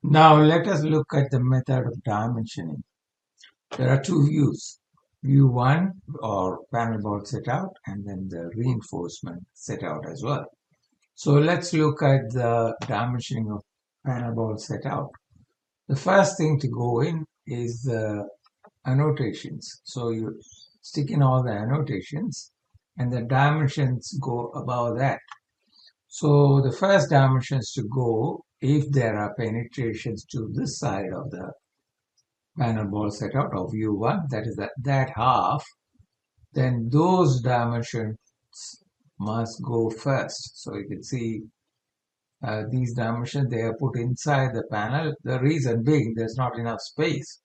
Now let us look at the method of dimensioning. There are two views. View 1 or panel board setout and then the reinforcement setout as well. So let's look at the dimensioning of panel board setout. The first thing to go in is the annotations. So you stick in all the annotations and the dimensions go above that. So the first dimensions to go, if there are penetrations to this side of the panel board setout of view 1, that is that half, then those dimensions must go first. So you can see these dimensions, they are put inside the panel. The reason being there's not enough space.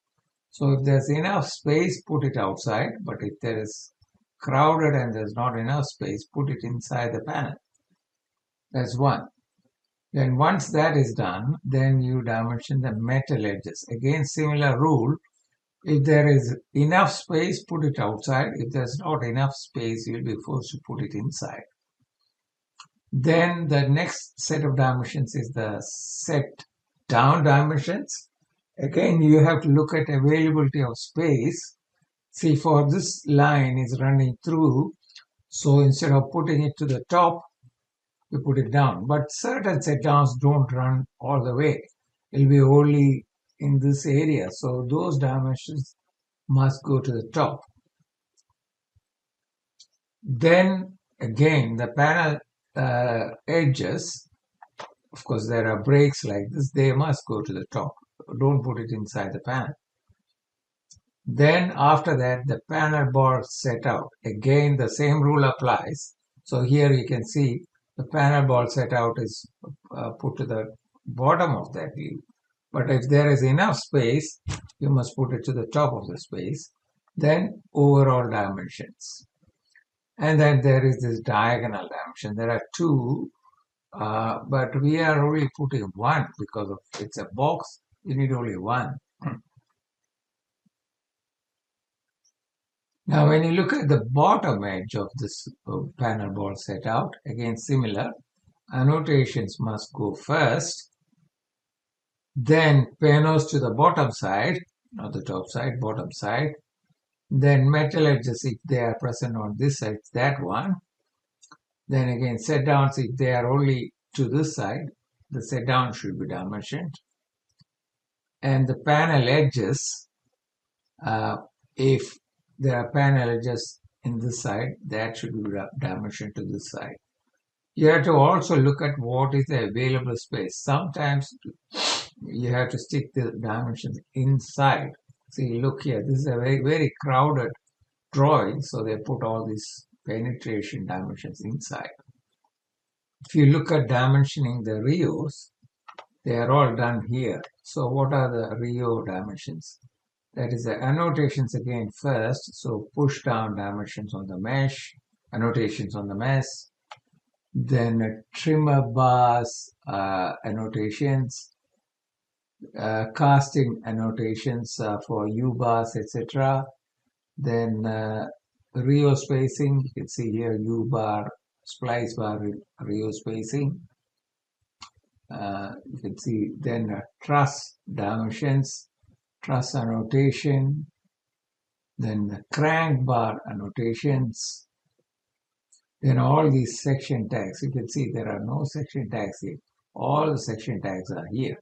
So if there's enough space, put it outside. But if there is crowded and there's not enough space, put it inside the panel. That's one. Then once that is done, then you dimension the metal edges. Again, similar rule. If there is enough space, put it outside. If there's not enough space, you'll be forced to put it inside. Then the next set of dimensions is the set down dimensions. Again, you have to look at availability of space. See, for this line is running through, so instead of putting it to the top, you put it down. But certain set downs don't run all the way. It'll be only in this area. So those dimensions must go to the top. Then again, the panel edges, of course, there are breaks like this, they must go to the top. Don't put it inside the panel. Then after that, the panel board setout. Again, the same rule applies. So here you can see the panel board setout is put to the bottom of that view. But if there is enough space, you must put it to the top of the space. Then overall dimensions. And then there is this diagonal dimension. There are two, but we are only putting one because of it's a box. You need only one. Now, when you look at the bottom edge of this panel board setout, again similar, annotations must go first, then panels to the bottom side, not the top side, bottom side, then metal edges if they are present on this side, that one, then again set downs if they are only to this side, the set down should be dimensioned, and the panel edges, if there are panel edges in this side, that should be dimensioned to this side. You have to also look at what is the available space. Sometimes you have to stick the dimensions inside. See, look here, this is a very, very crowded drawing, so they put all these penetration dimensions inside. If you look at dimensioning the Rios, they are all done here. So what are the Rio dimensions? That is the annotations again first. So push down dimensions on the mesh, annotations on the mesh. Then trimmer bars annotations, casting annotations for U-bars, etc. Then Rio spacing, you can see here U-bar, splice bar, Rio spacing. You can see then truss dimensions, truss annotation, then the crank bar annotations, then all these section tags. You can see there are no section tags here. All the section tags are here.